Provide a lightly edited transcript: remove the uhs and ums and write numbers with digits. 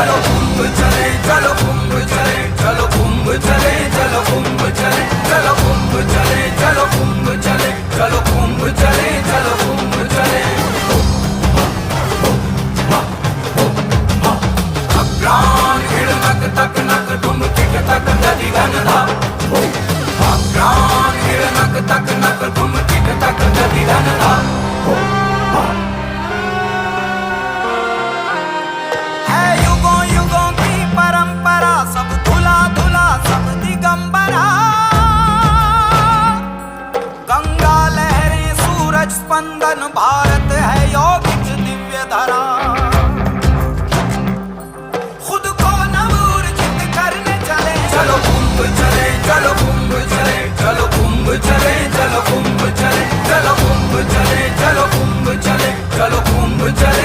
चलो कुंभ चले, चलो कुंभ चले, चलो कुंभ चले, चलो कुंभ चले, चलो कुंभ चले, चलो कुंभ चले, चलो कुंभ चले, चलो कुंभ चले। अग्राण हिरणक तक नक धुम किट तक नदी घनधा। अग्राण हिरणक तक नक धुम किट तक नदी घनधा। है युगों युगों की परंपरा, सब धुला धुला सब दिगंबरा। गंगा लहरें सूरज स्पंदन भार